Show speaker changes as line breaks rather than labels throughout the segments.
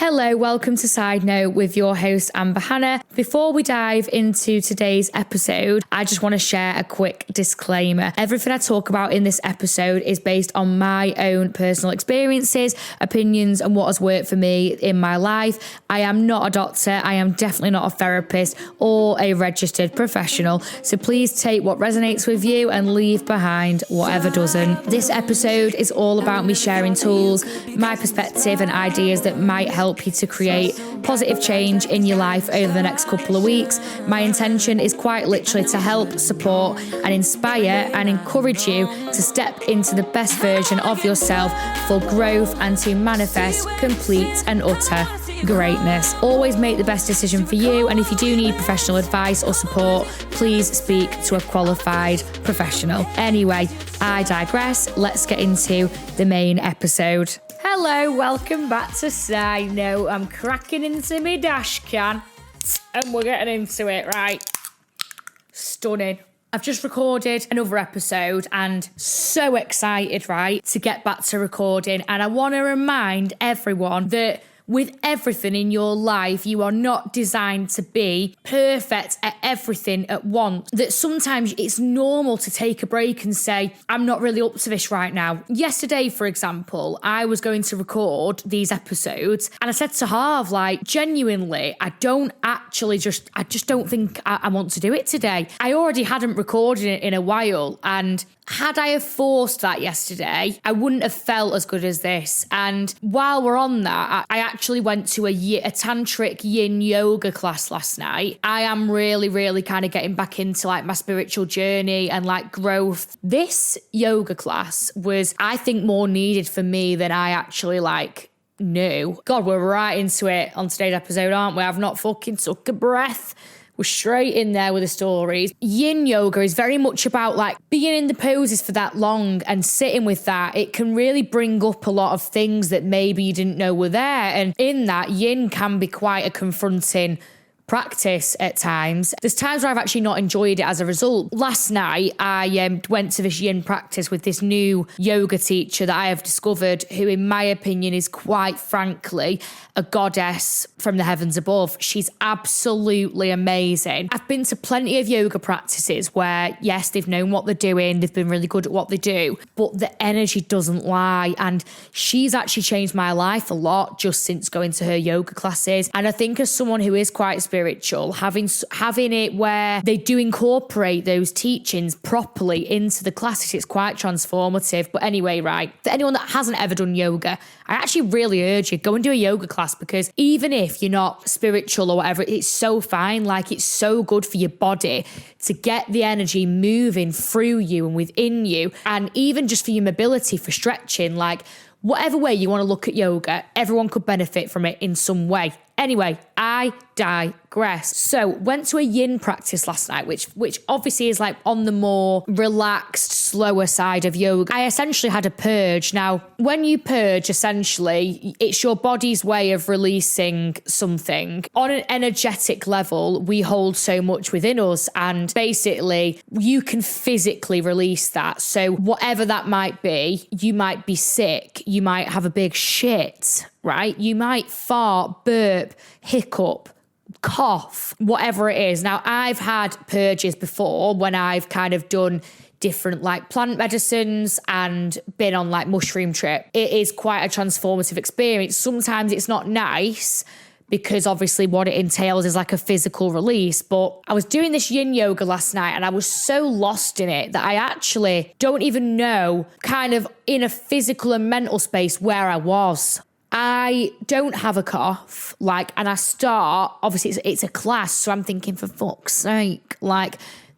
Hello, welcome to Side Note with your host, Amber Hannah. Before we dive into today's episode, I just want to share a quick disclaimer. Everything I talk about in this episode is based on my own personal experiences, opinions, and what has worked for me in my life. I am not a doctor. I am definitely not a therapist or a registered professional. So please take what resonates with you and leave behind whatever doesn't. This episode is all about me sharing tools, my perspective, and ideas that might help you to create positive change in your life over the next couple of weeks. My intention is quite literally to help, support, and inspire and encourage you to step into the best version of yourself for growth and to manifest complete and utter greatness. Always make the best decision for you, and if you do need professional advice or support, please speak to a qualified professional. Anyway, I digress. Let's get into the main episode. Hello, welcome back to Side Note. I'm cracking into my dash can and we're getting into it, right? Stunning. I've just recorded another episode and so excited, right, to get back to recording. And I want to remind everyone that with everything in your life, you are not designed to be perfect at everything at once. That sometimes it's normal to take a break and say, I'm not really up to this right now. Yesterday, for example, I was going to record these episodes and I said to Harv, like, genuinely, I just don't think I want to do it today. I already hadn't recorded it in a while, and had I have forced that yesterday, I wouldn't have felt as good as this. And while we're on that, I actually went to a tantric yin yoga class last night. I am really kind of getting back into like my spiritual journey and like growth. This yoga class was, I think, more needed for me than I actually knew. God, we're right into it on today's episode, aren't we? I've not fucking took a breath. We're straight in there with the stories. Yin yoga is very much about like being in the poses for that long and sitting with that. It can really bring up a lot of things that maybe you didn't know were there. And in that, yin can be quite a confronting practice at times. There's times where I've actually not enjoyed it as a result. Last night, I went to this yin practice with this new yoga teacher that I have discovered, who in my opinion is quite frankly a goddess from the heavens above. She's absolutely amazing. I've been to plenty of yoga practices where, yes, they've known what they're doing, they've been really good at what they do, but the energy doesn't lie. And she's actually changed my life a lot just since going to her yoga classes. And I think as someone who is quite spiritual, having it where they do incorporate those teachings properly into the classes, it's quite transformative. But anyway, right, for anyone that hasn't ever done yoga, I actually really urge you, go and do a yoga class, because even if you're not spiritual or whatever, it's so fine. Like, it's so good for your body to get the energy moving through you and within you, and even just for your mobility, for stretching, like whatever way you want to look at yoga, everyone could benefit from it in some way. Anyway, I digress. So went to a yin practice last night, which obviously is like on the more relaxed, slower side of yoga. I essentially had a purge. Now, when you purge, essentially, it's your body's way of releasing something. On an energetic level, we hold so much within us, and basically you can physically release that. So whatever that might be, you might be sick, you might have a big shit, right? You might fart, burp, hiccup, cough, whatever it is. Now, I've had purges before when I've kind of done different like plant medicines and been on like mushroom trip. It is quite a transformative experience. Sometimes it's not nice because obviously what it entails is like a physical release. But I was doing this yin yoga last night and I was so lost in it that I actually don't even know kind of in a physical and mental space where I was. I don't have a cough, and I start, obviously it's a class, so I'm thinking, for fuck's sake,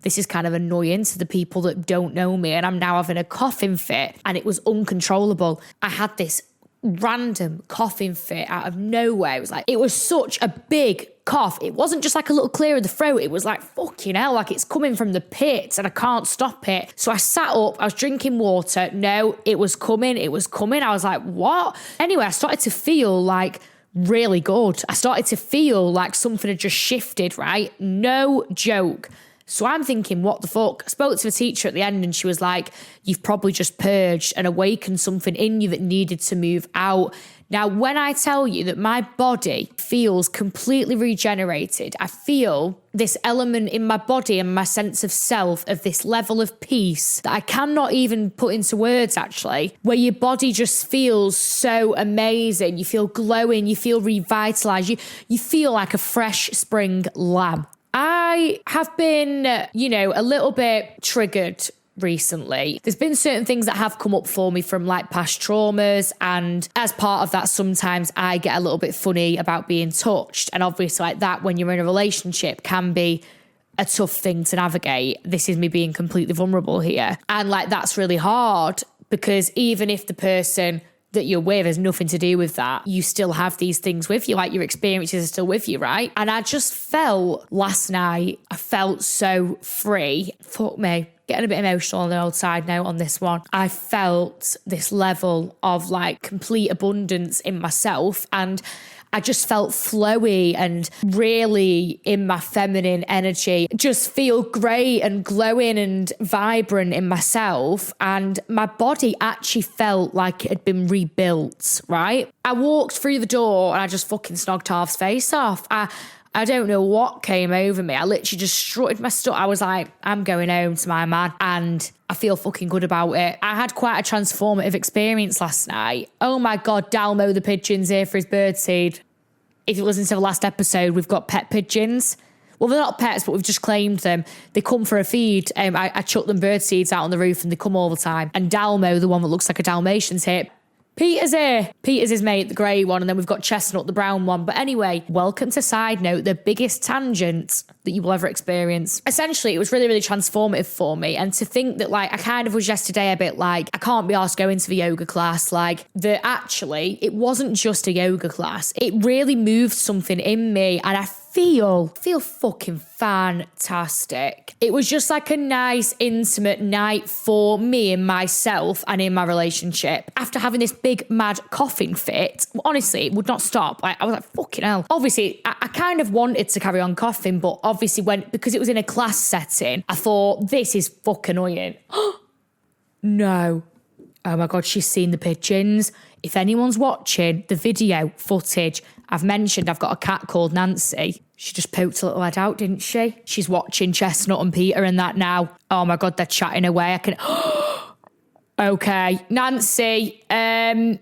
this is kind of annoying to the people that don't know me, and I'm now having a coughing fit, and it was uncontrollable. I had this random coughing fit out of nowhere. It was such a big cough. It wasn't just like a little clear of the throat. It was like, fucking hell, like it's coming from the pits and I can't stop it. So I sat up, I was drinking water. No, it was coming. I was like, what? Anyway, I started to feel like really good. I started to feel like something had just shifted, right? No joke. So I'm thinking, what the fuck? I spoke to the teacher at the end and she was like, you've probably just purged and awakened something in you that needed to move out. Now, when I tell you that my body feels completely regenerated, I feel this element in my body and my sense of self, of this level of peace that I cannot even put into words, actually, where your body just feels so amazing. You feel glowing, you feel revitalized, you feel like a fresh spring lamb. I have been, a little bit triggered recently. There's been certain things that have come up for me from like past traumas, and as part of that, sometimes I get a little bit funny about being touched. And obviously, like that, when you're in a relationship, can be a tough thing to navigate. This is me being completely vulnerable here. And like, that's really hard, because even if the person that you're with has nothing to do with that, you still have these things with you, like your experiences are still with you, right? And I just felt last night, I felt so free. Fuck me, getting a bit emotional on the old side note on this one. I felt this level of like complete abundance in myself, and I just felt flowy and really in my feminine energy, just feel great and glowing and vibrant in myself. And my body actually felt like it had been rebuilt, right? I walked through the door and I just fucking snogged Harv's face off. I don't know what came over me. I literally just strutted my stuff. I was like, I'm going home to my man, and I feel fucking good about it. I had quite a transformative experience last night. Oh my God, Dalmo the pigeon's here for his birdseed. If you listen to the last episode, we've got pet pigeons. Well, they're not pets, but we've just claimed them. They come for a feed. I chuck them bird seeds out on the roof and they come all the time. And Dalmo, the one that looks like a Dalmatian's here. Peter's here. Peter's his mate, the grey one. And then we've got Chestnut, the brown one. But anyway, welcome to Side Note, the biggest tangent that you will ever experience. Essentially, it was really, really transformative for me. And to think that, like, I kind of was yesterday a bit like, I can't be asked going to the yoga class. Like, that actually, it wasn't just a yoga class. It really moved something in me. And I feel fucking fantastic. It was just like a nice, intimate night for me and myself and in my relationship. After having this big, mad coughing fit, honestly, it would not stop. I was like, fucking hell. Obviously, I kind of wanted to carry on coughing, but obviously because it was in a class setting, I thought, this is fucking annoying. No. Oh my God, she's seen the pigeons. If anyone's watching the video footage, I've mentioned I've got a cat called Nancy. She just poked a little head out, didn't she? She's watching Chestnut and Peter and that now. Oh my God, they're chatting away. I can... Okay, Nancy. When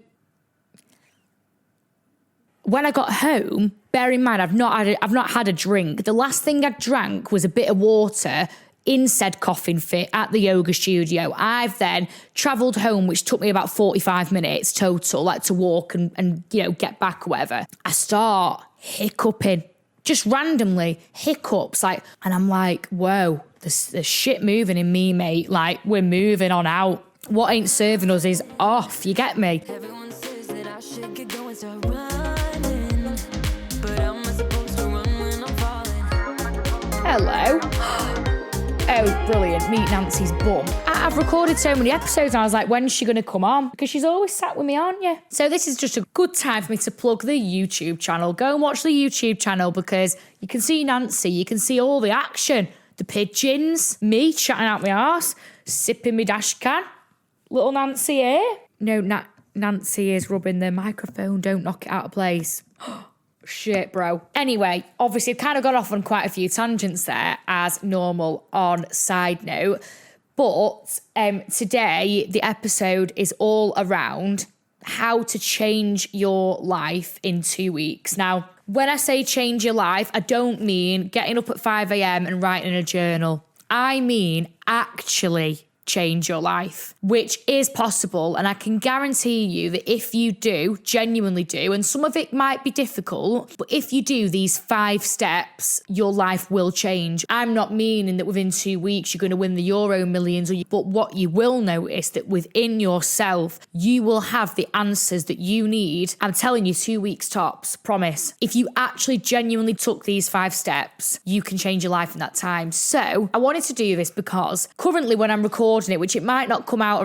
I got home, bear in mind, I've not had a drink. The last thing I drank was a bit of water in said coughing fit at the yoga studio. I've then travelled home, which took me about 45 minutes total, like to walk and get back or whatever. I start hiccuping, just randomly hiccups, and I'm like, whoa, there's shit moving in me, mate. Like, we're moving on out. What ain't serving us is off, you get me?
Everyone says that I should get going, start running, but I'm not supposed to run when I'm falling.
Hello. Oh, brilliant. Meet Nancy's bum. I've recorded so many episodes and I was like, when's she going to come on? Because she's always sat with me, aren't you? So this is just a good time for me to plug the YouTube channel. Go and watch the YouTube channel because you can see Nancy, you can see all the action. The pigeons, me chatting out my arse, sipping my dash can. Little Nancy here. No, Nancy is rubbing the microphone. Don't knock it out of place. Shit, bro. Anyway, obviously I've kind of got off on quite a few tangents there, as normal on Side Note. But today, the episode is all around how to change your life in 2 weeks. Now, when I say change your life, I don't mean getting up at 5 a.m. and writing in a journal. I mean actually change your life, which is possible. And I can guarantee you that if you do, genuinely do, and some of it might be difficult, but if you do these 5 steps, your life will change. I'm not meaning that within 2 weeks you're going to win the Euro Millions, but what you will notice that within yourself, you will have the answers that you need. I'm telling you, 2 weeks tops, promise. If you actually genuinely took these 5 steps, you can change your life in that time. So I wanted to do this because currently when I'm recording it, which it might not come out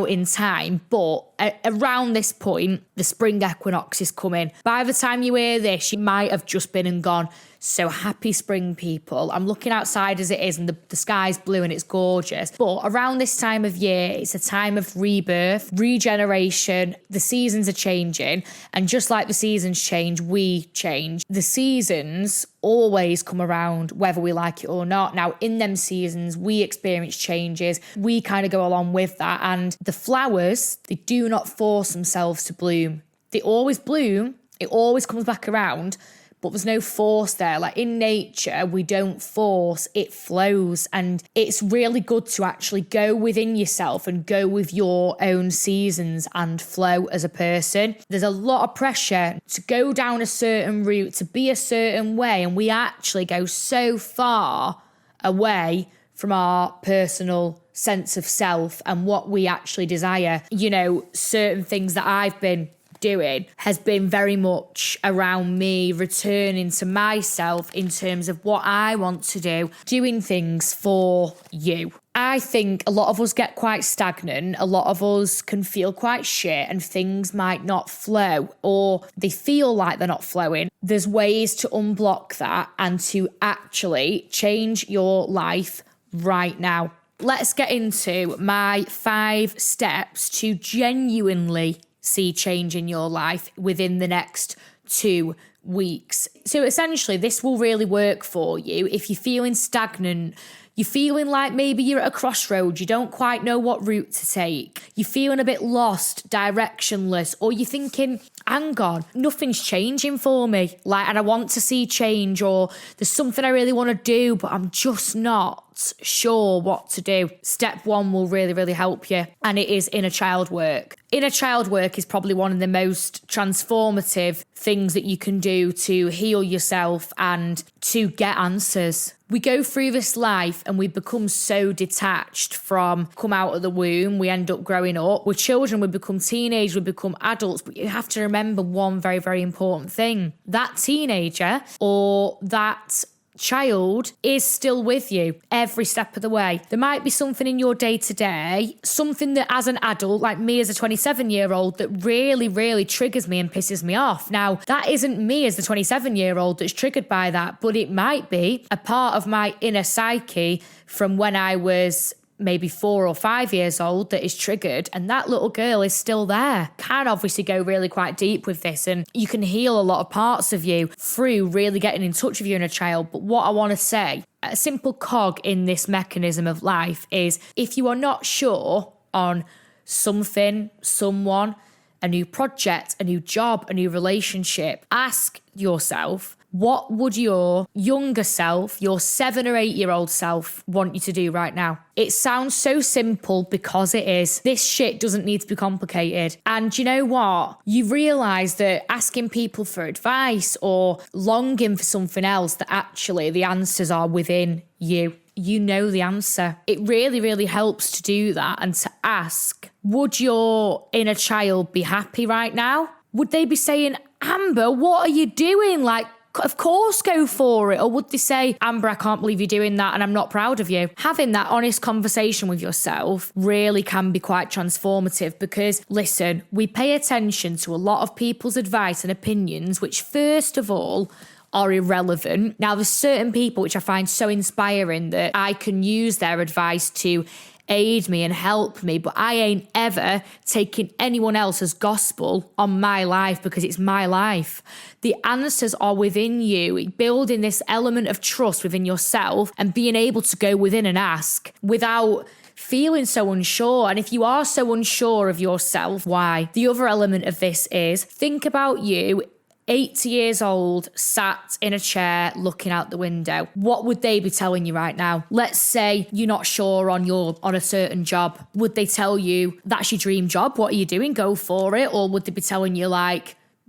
in time, but around this point, the spring equinox is coming. By the time you hear this, you might have just been and gone. So happy spring, people. I'm looking outside as it is and the sky's blue and it's gorgeous. But around this time of year, it's a time of rebirth, regeneration. The seasons are changing. And just like the seasons change, we change. The seasons always come around whether we like it or not. Now, in them seasons, we experience changes. We kind of go along with that. And the flowers, they do not force themselves to bloom. They always bloom. It always comes back around, but there's no force there. Like in nature, we don't force, it flows. And it's really good to actually go within yourself and go with your own seasons and flow as a person. There's a lot of pressure to go down a certain route, to be a certain way. And we actually go so far away from our personal sense of self and what we actually desire. You know, certain things that I've been doing has been very much around me returning to myself in terms of what I want to do, doing things for you. I think a lot of us get quite stagnant. A lot of us can feel quite shit and things might not flow or they feel like they're not flowing. There's ways to unblock that and to actually change your life right now. Let's get into my 5 steps to genuinely see change in your life within the next 2 weeks. So essentially, this will really work for you if you're feeling stagnant. You're feeling like maybe you're at a crossroads, you don't quite know what route to take. You're feeling a bit lost, directionless, or you're thinking, hang on, nothing's changing for me. And I want to see change, or there's something I really want to do, but I'm just not sure what to do. Step 1 will really, really help you, and it is inner child work. Inner child work is probably one of the most transformative things that you can do to heal yourself and to get answers. We go through this life and we become so detached from come out of the womb. We end up growing up. We're children, we become teenagers, we become adults. But you have to remember one very, very important thing. That teenager or that child is still with you every step of the way. There might be something in your day-to-day, something that as an adult, like me as a 27-year-old, that really, really triggers me and pisses me off. Now, that isn't me as the 27-year-old that's triggered by that, but it might be a part of my inner psyche from when I was maybe 4 or 5 years old that is triggered, and that little girl is still there. Can obviously go really quite deep with this, and you can heal a lot of parts of you through really getting in touch with your inner child. But what I want to say, a simple cog in this mechanism of life is if you are not sure on something, someone, a new project, a new job, a new relationship, ask yourself, what would your younger self, your 7 or 8 year old self want you to do right now? It sounds so simple because it is. This shit doesn't need to be complicated. And you know what? You realise that asking people for advice or longing for something else, that actually the answers are within you. You know the answer. It really, really helps to do that and to ask, would your inner child be happy right now? Would they be saying, Amber, what are you doing? Of course, go for it. Or would they say, Amber, I can't believe you're doing that and I'm not proud of you? Having that honest conversation with yourself really can be quite transformative because, listen, we pay attention to a lot of people's advice and opinions, which first of all are irrelevant. Now, there's certain people which I find so inspiring that I can use their advice to aid me and help me, but I ain't ever taking anyone else's gospel on my life because it's my life. The answers are within you, building this element of trust within yourself and being able to go within and ask without feeling so unsure. And if you are so unsure of yourself, why? The other element of this is think about you 80 years old, sat in a chair looking out the window. What would they be telling you right now? Let's say you're not sure on a certain job. Would they tell you that's your dream job? What are you doing? Go for it. Or would they be telling you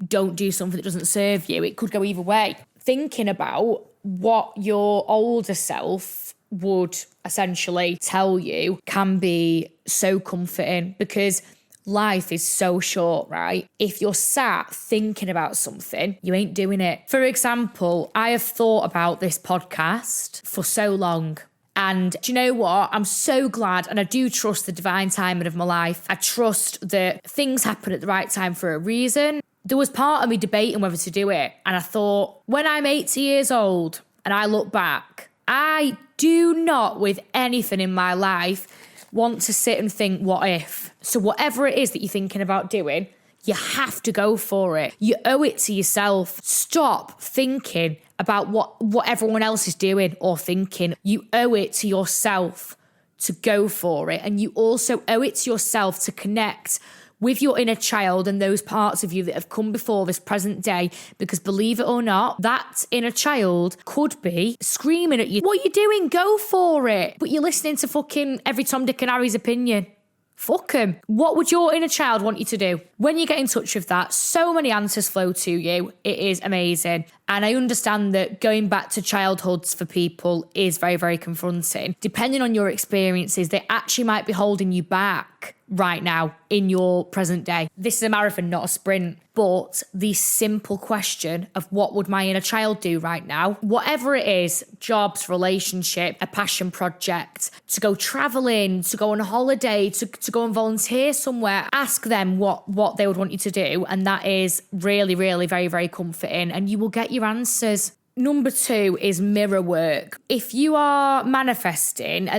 don't do something that doesn't serve you? It could go either way. Thinking about what your older self would essentially tell you can be so comforting because life is so short, right? If you're sat thinking about something, you ain't doing it. For example, I have thought about this podcast for so long. And do you know what? I'm so glad, and I do trust the divine timing of my life. I trust that things happen at the right time for a reason. There was part of me debating whether to do it. And I thought, when I'm 80 years old and I look back, I do not, with anything in my life, want to sit and think, what if? So whatever it is that you're thinking about doing, you have to go for it. You owe it to yourself. Stop thinking about what everyone else is doing or thinking. You owe it to yourself to go for it. And you also owe it to yourself to connect with your inner child and those parts of you that have come before this present day, because believe it or not, that inner child could be screaming at you, what are you doing? Go for it. But you're listening to fucking every Tom, Dick and Harry's opinion. Fuck them. What would your inner child want you to do? When you get in touch with that, so many answers flow to you. It is amazing. And I understand that going back to childhoods for people is very, very confronting. Depending on your experiences, they actually might be holding you back right now in your present day. This is a marathon, not a sprint. But the simple question of what would my inner child do right now, whatever it is, jobs, relationship, a passion project, to go traveling, to go on a holiday, to go and volunteer somewhere, ask them what they would want you to do. And that is really, really very, very comforting. And you will get your answers. Number 2 is mirror work. If you are manifesting,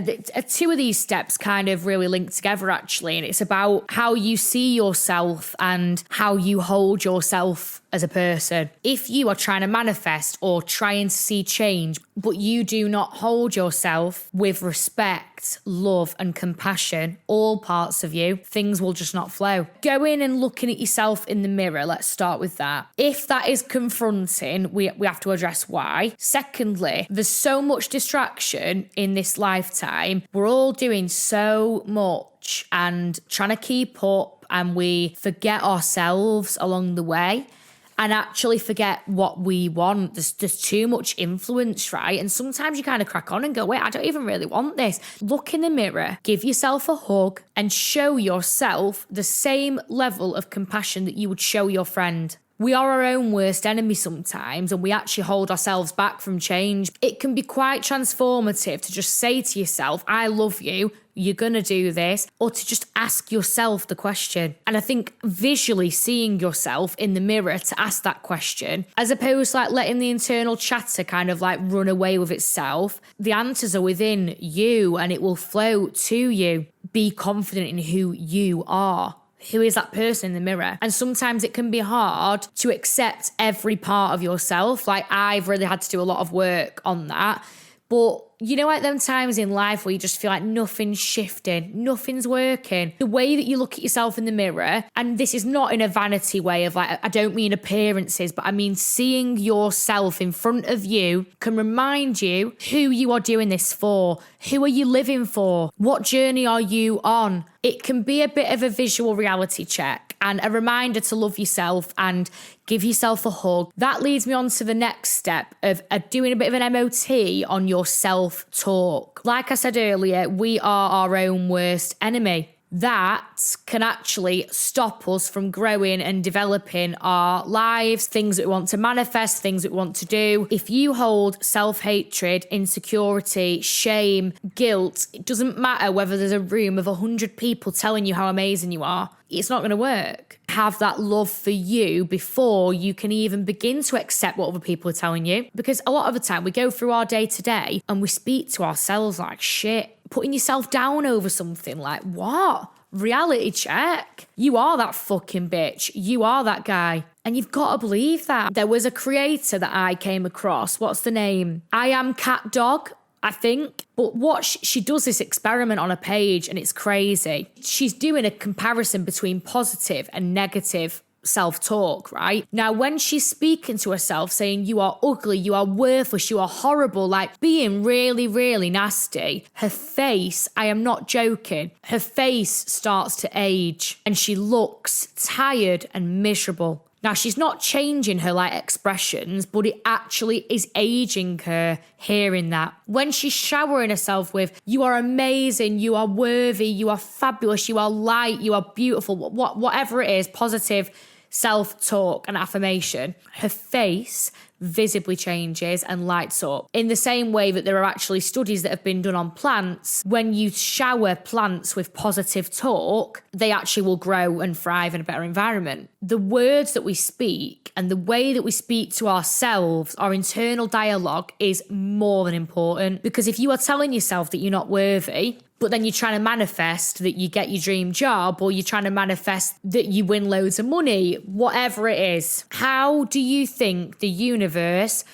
two of these steps kind of really link together actually, and it's about how you see yourself and how you hold yourself as a person. If you are trying to manifest or trying to see change, but you do not hold yourself with respect, love, and compassion, all parts of you, things will just not flow. Going and looking at yourself in the mirror, let's start with that. If that is confronting, we have to address why. Secondly, there's so much distraction in this lifetime. We're all doing so much and trying to keep up, and we forget ourselves along the way. And actually forget what we want. There's too much influence, right? And sometimes you kind of crack on and go, wait, I don't even really want this. Look in the mirror, give yourself a hug, and show yourself the same level of compassion that you would show your friend. We are our own worst enemy sometimes, and we actually hold ourselves back from change. It can be quite transformative to just say to yourself, I love you, you're gonna do this, or to just ask yourself the question. And I think visually seeing yourself in the mirror to ask that question, as opposed to like letting the internal chatter kind of like run away with itself, the answers are within you and it will flow to you. Be confident in who you are. Who is that person in the mirror? And sometimes it can be hard to accept every part of yourself. Like I've really had to do a lot of work on that. But you know, like them times in life where you just feel like nothing's shifting, nothing's working. The way that you look at yourself in the mirror, and this is not in a vanity way of like, I don't mean appearances, but I mean seeing yourself in front of you can remind you who you are doing this for. Who are you living for? What journey are you on? It can be a bit of a visual reality check and a reminder to love yourself and give yourself a hug. That leads me on to the next step of doing a bit of an MOT on your self-talk. Like I said earlier, we are our own worst enemy. That can actually stop us from growing and developing our lives, things that we want to manifest, things that we want to do. If you hold self-hatred, insecurity, shame, guilt, it doesn't matter whether there's a room of 100 people telling you how amazing you are. It's not going to work. Have that love for you before you can even begin to accept what other people are telling you. Because a lot of the time we go through our day to day and we speak to ourselves like shit. Putting yourself down over something like, what? Reality check. You are that fucking bitch. You are that guy. And you've got to believe that. There was a creator that I came across. What's the name? I Am Cat Dog, I think. But what she does this experiment on a page and it's crazy. She's doing a comparison between positive and negative self-talk, right? Now, when she's speaking to herself saying, you are ugly, you are worthless, you are horrible, like being really, really nasty, her face, I am not joking, her face starts to age and she looks tired and miserable. Now, she's not changing her like expressions, but it actually is aging her hearing that. When she's showering herself with, you are amazing, you are worthy, you are fabulous, you are light, you are beautiful, whatever it is, positive self-talk and affirmation, her face visibly changes and lights up. In the same way that there are actually studies that have been done on plants, when you shower plants with positive talk, they actually will grow and thrive in a better environment. The words that we speak and the way that we speak to ourselves, our internal dialogue, is more than important. Because if you are telling yourself that you're not worthy, but then you're trying to manifest that you get your dream job, or you're trying to manifest that you win loads of money, whatever it is, how do you think the universe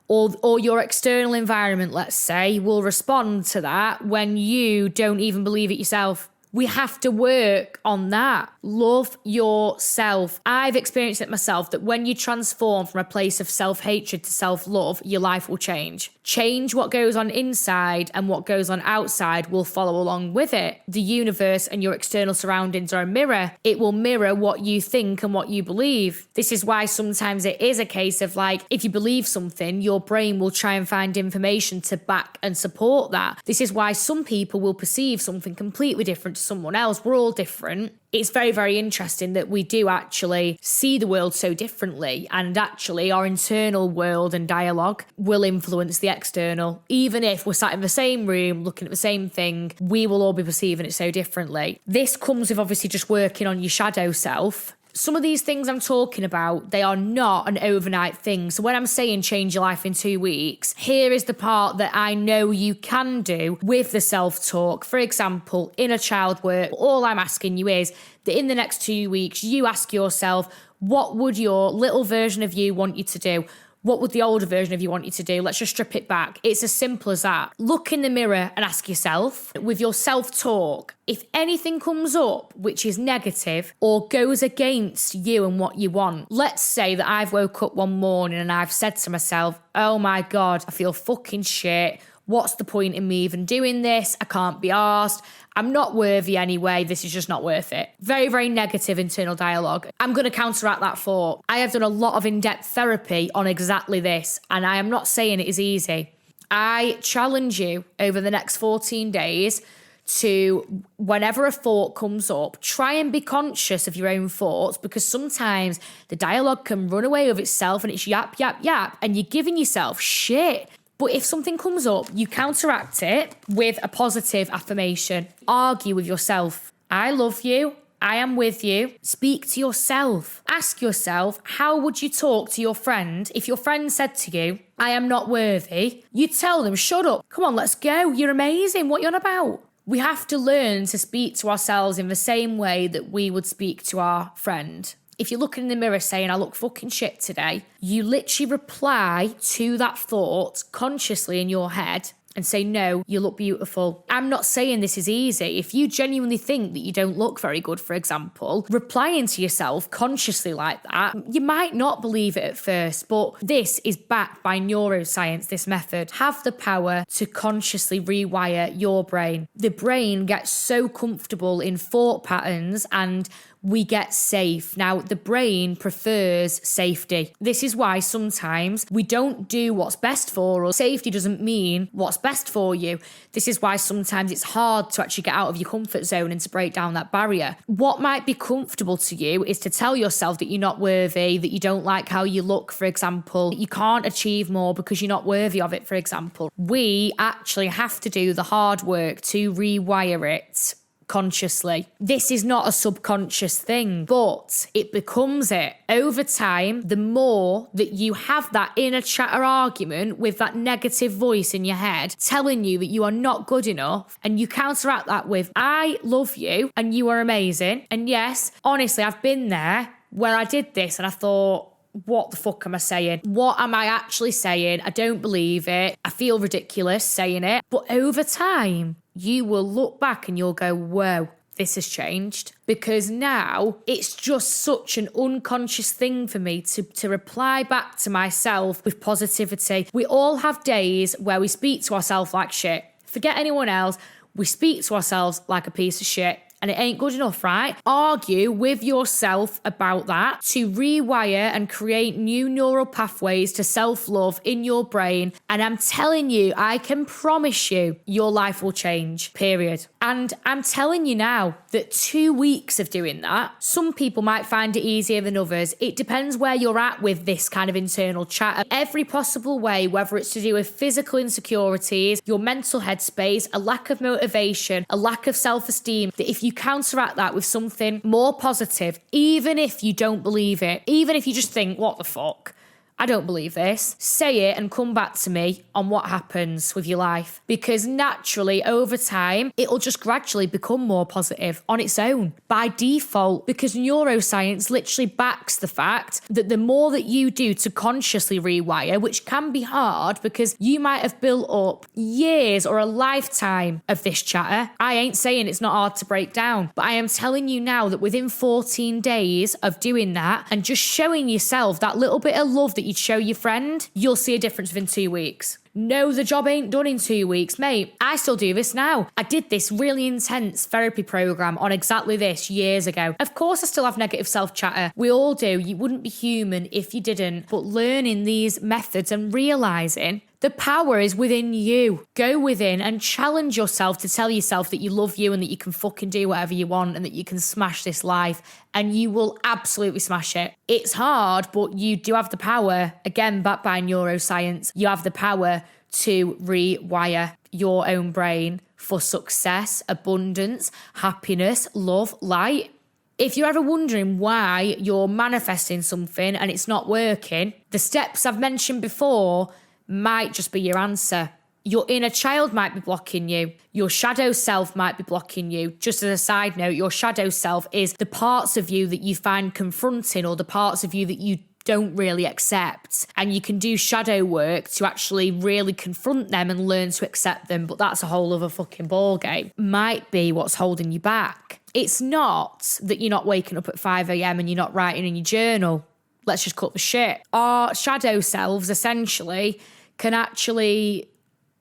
or your external environment, let's say, will respond to that when you don't even believe it yourself? We have to work on that. Love yourself. I've experienced it myself that when you transform from a place of self-hatred to self-love, your life will change. Change what goes on inside, and what goes on outside will follow along with it. The universe and your external surroundings are a mirror. It will mirror what you think and what you believe. This is why sometimes it is a case of like, if you believe something, your brain will try and find information to back and support that. This is why some people will perceive something completely different to someone else. We're all different. It's very, very interesting that we do actually see the world so differently, and actually our internal world and dialogue will influence the external. Even if we're sat in the same room looking at the same thing, we will all be perceiving it so differently. This comes with obviously just working on your shadow self. Some of these things I'm talking about, they are not an overnight thing. So when I'm saying change your life in 2 weeks, here is the part that I know you can do with the self-talk. For example, inner child work, all I'm asking you is that in the next 2 weeks, you ask yourself, what would your little version of you want you to do? What would the older version of you want you to do? Let's just strip it back. It's as simple as that. Look in the mirror and ask yourself, with your self-talk, if anything comes up which is negative or goes against you and what you want. Let's say that I've woke up one morning and I've said to myself, oh my God, I feel fucking shit. What's the point in me even doing this? I can't be arsed. I'm not worthy anyway. This is just not worth it. Very, very negative internal dialogue. I'm going to counteract that thought. I have done a lot of in-depth therapy on exactly this, and I am not saying it is easy. I challenge you over the next 14 days to, whenever a thought comes up, try and be conscious of your own thoughts, because sometimes the dialogue can run away with itself and it's yap, yap, yap, and you're giving yourself shit. But if something comes up, you counteract it with a positive affirmation. Argue with yourself. I love you. I am with you. Speak to yourself. Ask yourself, how would you talk to your friend if your friend said to you, I am not worthy? You tell them, shut up. Come on, let's go. You're amazing. What are you on about? We have to learn to speak to ourselves in the same way that we would speak to our friend. If you're looking in the mirror saying, I look fucking shit today, you literally reply to that thought consciously in your head and say, no, you look beautiful. I'm not saying this is easy. If you genuinely think that you don't look very good, for example, replying to yourself consciously like that, you might not believe it at first, but this is backed by neuroscience, this method. Have the power to consciously rewire your brain. The brain gets so comfortable in thought patterns and we get safe. Now, the brain prefers safety. This is why sometimes we don't do what's best for us. Safety doesn't mean what's best for you. This is why sometimes it's hard to actually get out of your comfort zone and to break down that barrier. What might be comfortable to you is to tell yourself that you're not worthy, that you don't like how you look, for example. You can't achieve more because you're not worthy of it, for example. We actually have to do the hard work to rewire it consciously. This is not a subconscious thing, but it becomes it. Over time, the more that you have that inner chatter argument with that negative voice in your head telling you that you are not good enough, and you counteract that with, I love you and you are amazing. And yes, honestly, I've been there where I did this and I thought, what the fuck am I saying? What am I actually saying? I don't believe it. I feel ridiculous saying it. But over time, you will look back and you'll go, whoa, this has changed. Because now it's just such an unconscious thing for me to reply back to myself with positivity. We all have days where we speak to ourselves like shit. Forget anyone else. We speak to ourselves like a piece of shit. and it ain't good enough, right? Argue with yourself about that to rewire and create new neural pathways to self-love in your brain. And I'm telling you, I can promise you, your life will change, period. And I'm telling you now that 2 weeks of doing that, some people might find it easier than others. It depends where you're at with this kind of internal chat. Every possible way, whether it's to do with physical insecurities, your mental headspace, a lack of motivation, a lack of self-esteem, that if you counteract that with something more positive, even if you don't believe it, even if you just think, what the fuck? I don't believe this. Say it and come back to me on what happens with your life. Because naturally, over time, it'll just gradually become more positive on its own by default. Because neuroscience literally backs the fact that the more that you do to consciously rewire, which can be hard because you might have built up years or a lifetime of this chatter. I ain't saying it's not hard to break down, but I am telling you now that within 14 days of doing that and just showing yourself that little bit of love that you'd show your friend, you'll see a difference within 2 weeks. No, the job ain't done in 2 weeks, mate. I still do this now. I did this really intense therapy program on exactly this years ago. Of course, I still have negative self-chatter. We all do. You wouldn't be human if you didn't. But learning these methods and realizing the power is within you. Go within and challenge yourself to tell yourself that you love you and that you can fucking do whatever you want and that you can smash this life, and you will absolutely smash it. It's hard, but you do have the power. Again, backed by neuroscience, you have the power to rewire your own brain for success, abundance, happiness, love, light. If you're ever wondering why you're manifesting something and it's not working, the steps I've mentioned before might just be your answer. Your inner child might be blocking you. Your shadow self might be blocking you. Just as a side note, your shadow self is the parts of you that you find confronting or the parts of you that you don't really accept. And you can do shadow work to actually really confront them and learn to accept them. But that's a whole other fucking ballgame. Might be what's holding you back. It's not that you're not waking up at 5 a.m. and you're not writing in your journal. Let's just cut the shit. Our shadow selves essentially can actually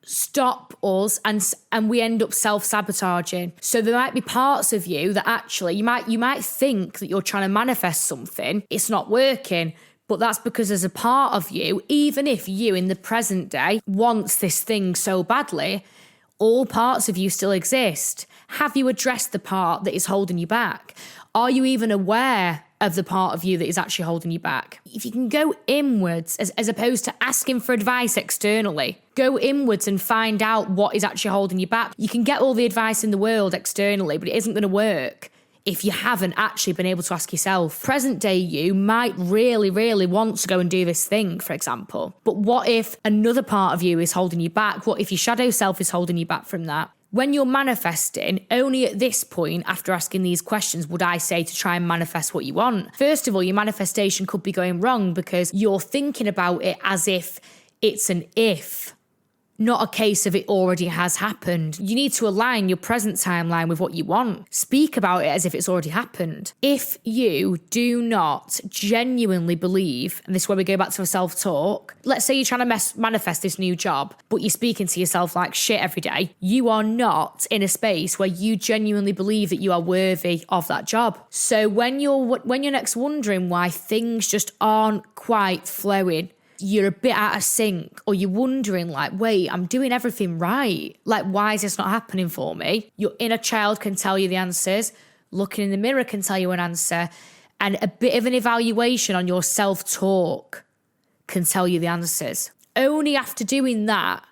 stop us and we end up self-sabotaging. So there might be parts of you that actually you might think that you're trying to manifest something, it's not working, but that's because there's a part of you, even if you in the present day wants this thing so badly, all parts of you still exist. Have you addressed the part that is holding you back? Are you even aware of the part of you that is actually holding you back? If you can go inwards as opposed to asking for advice externally, go inwards and find out what is actually holding you back. You can get all the advice in the world externally, but it isn't going to work if you haven't actually been able to ask yourself. Present day you might really, really want to go and do this thing, for example. But what if another part of you is holding you back? What if your shadow self is holding you back from that? When you're manifesting, only at this point, after asking these questions, would I say to try and manifest what you want. First of all, your manifestation could be going wrong because you're thinking about it as if it's an if, not a case of it already has happened. You need to align your present timeline with what you want. Speak about it as if it's already happened. If you do not genuinely believe, and this is where we go back to a self-talk, let's say you're trying to manifest this new job, but you're speaking to yourself like shit every day, you are not in a space where you genuinely believe that you are worthy of that job. So when you're next wondering why things just aren't quite flowing, you're a bit out of sync, or you're wondering like, wait, I'm doing everything right. Like, why is this not happening for me? Your inner child can tell you the answers. Looking in the mirror can tell you an answer. And a bit of an evaluation on your self-talk can tell you the answers. Only after doing that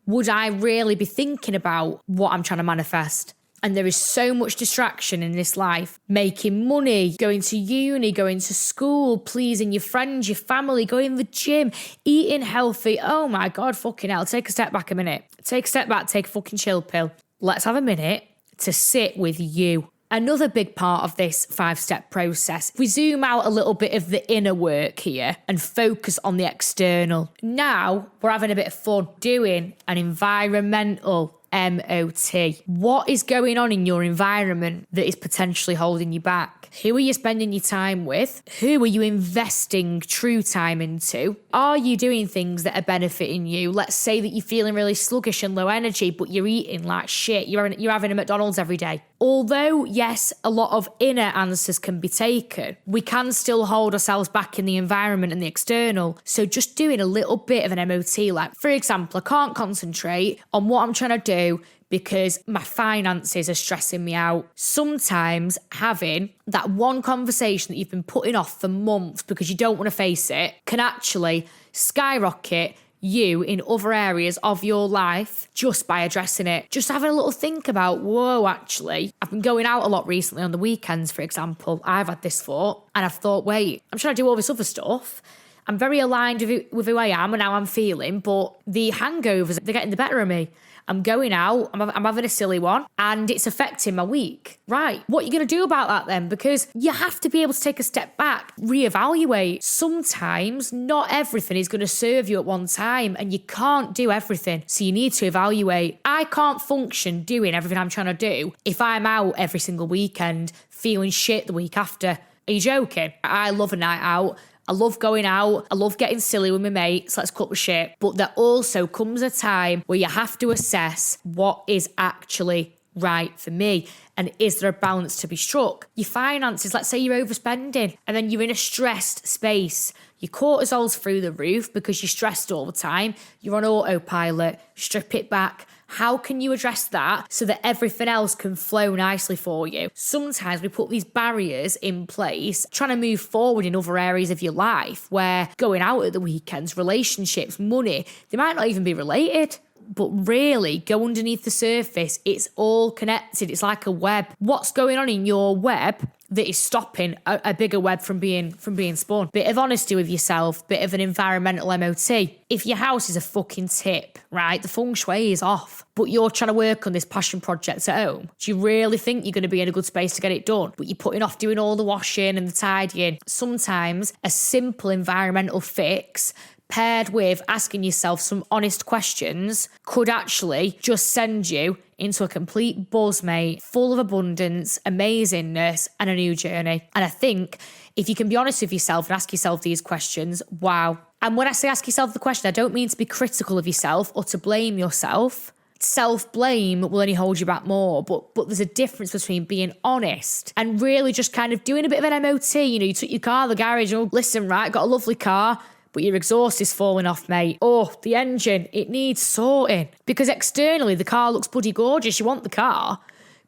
would I really be thinking about what I'm trying to manifest. And there is so much distraction in this life. Making money, going to uni, going to school, pleasing your friends, your family, going to the gym, eating healthy. Oh my God, fucking hell. Take a step back a minute. Take a step back, take a fucking chill pill. Let's have a minute to sit with you. Another big part of this 5-step process, if we zoom out a little bit of the inner work here and focus on the external. Now we're having a bit of fun doing an environmental MOT. What is going on in your environment that is potentially holding you back? Who are you spending your time with? Who are you investing true time into? Are you doing things that are benefiting you? Let's say that you're feeling really sluggish and low energy, but you're eating like shit. You're having a McDonald's every day. Although, yes, a lot of inner answers can be taken, we can still hold ourselves back in the environment and the external. So just doing a little bit of an MOT, like, for example, I can't concentrate on what I'm trying to do because my finances are stressing me out. Sometimes having that one conversation that you've been putting off for months because you don't want to face it can actually skyrocket you in other areas of your life just by addressing it. Just having a little think about, whoa, actually, I've been going out a lot recently on the weekends, for example. I've had this thought and I've thought, wait, I'm trying to do all this other stuff. I'm very aligned with who I am and how I'm feeling, but the hangovers, they're getting the better of me. I'm going out, I'm having a silly one, and it's affecting my week. Right, what are you going to do about that then? Because you have to be able to take a step back, reevaluate. Sometimes not everything is going to serve you at one time, and you can't do everything. So you need to evaluate. I can't function doing everything I'm trying to do if I'm out every single weekend feeling shit the week after. Are you joking? I love a night out. I love going out. I love getting silly with my mates. Let's cut the shit. But there also comes a time where you have to assess what is actually right for me. And is there a balance to be struck? Your finances, let's say you're overspending and then you're in a stressed space. Your cortisol's through the roof because you're stressed all the time. You're on autopilot. Strip it back. How can you address that so that everything else can flow nicely for you? Sometimes we put these barriers in place, trying to move forward in other areas of your life where going out at the weekends, relationships, money, they might not even be related. But really, go underneath the surface. It's all connected. It's like a web. What's going on in your web that is stopping a bigger web from being spun? Bit of honesty with yourself, bit of an environmental MOT. If your house is a fucking tip, right, the feng shui is off, but you're trying to work on this passion project at home, do you really think you're going to be in a good space to get it done? But you're putting off doing all the washing and the tidying. Sometimes a simple environmental fix paired with asking yourself some honest questions could actually just send you into a complete buzz, mate, full of abundance, amazingness, and a new journey. And I think if you can be honest with yourself and ask yourself these questions, wow. And when I say ask yourself the question, I don't mean to be critical of yourself or to blame yourself. Self-blame will only hold you back more, but there's a difference between being honest and really just kind of doing a bit of an MOT. You know, you took your car to the garage, oh, listen, right, got a lovely car, but your exhaust is falling off, mate. Oh, the engine, it needs sorting. Because externally, the car looks bloody gorgeous. You want the car,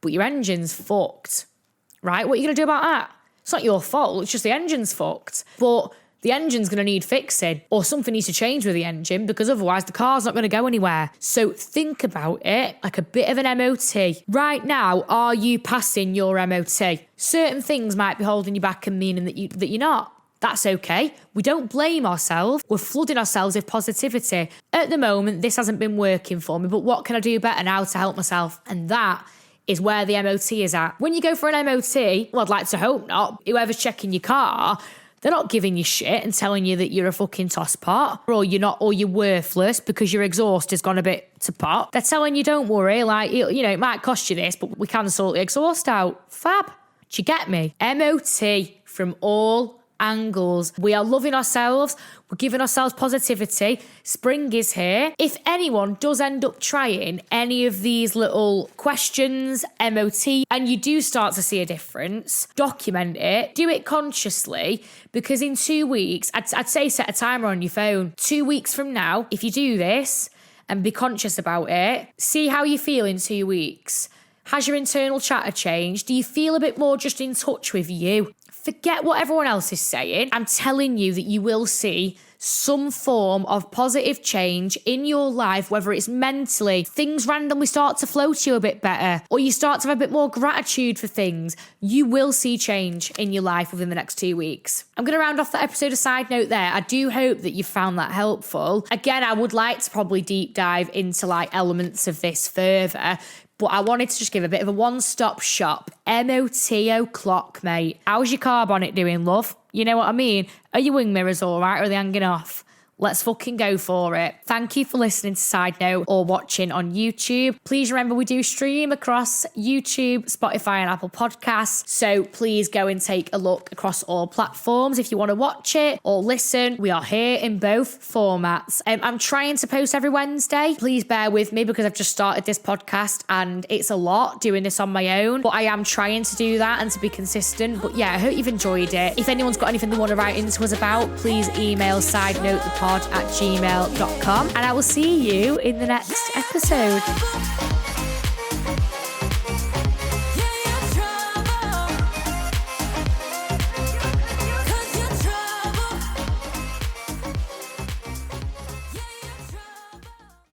but your engine's fucked, right? What are you going to do about that? It's not your fault. It's just the engine's fucked. But the engine's going to need fixing, or something needs to change with the engine, because otherwise the car's not going to go anywhere. So think about it like a bit of an MOT. Right now, are you passing your MOT? Certain things might be holding you back and meaning that you're not. That's okay. We don't blame ourselves. We're flooding ourselves with positivity. At the moment, this hasn't been working for me, but what can I do better now to help myself? And that is where the MOT is at. When you go for an MOT, well, I'd like to hope not. Whoever's checking your car, they're not giving you shit and telling you that you're a fucking tosspot or you're not, or you're worthless because your exhaust has gone a bit to pot. They're telling you, don't worry, like, you know, it might cost you this, but we can sort the exhaust out. Fab. Do you get me? MOT from all angles. We are loving ourselves. We're giving ourselves positivity. Spring is here. If anyone does end up trying any of these little questions, MOT, and you do start to see a difference, document it. Do it consciously, because in 2 weeks, I'd say set a timer on your phone. 2 weeks from now, if you do this and be conscious about it, see how you feel in 2 weeks. Has your internal chatter changed? Do you feel a bit more just in touch with you? Forget what everyone else is saying. I'm telling you that you will see some form of positive change in your life, whether it's mentally, things randomly start to flow to you a bit better, or you start to have a bit more gratitude for things. You will see change in your life within the next 2 weeks. I'm going to round off that episode a side note there. I do hope that you found that helpful. Again, I would like to probably deep dive into like elements of this further, but I wanted to just give a bit of a one-stop shop. MOT o'clock, mate. How's your car bonnet doing, love? You know what I mean? Are your wing mirrors all right, or are they hanging off? Let's fucking go for it. Thank you for listening to Side Note or watching on YouTube. Please remember we do stream across YouTube, Spotify and Apple Podcasts. So please go and take a look across all platforms if you want to watch it or listen. We are here in both formats. I'm trying to post every Wednesday. Please bear with me because I've just started this podcast and it's a lot doing this on my own. But I am trying to do that and to be consistent. But yeah, I hope you've enjoyed it. If anyone's got anything they want to write into us about, please email sidenotethepod@gmail.com, and I will see you in the next episode.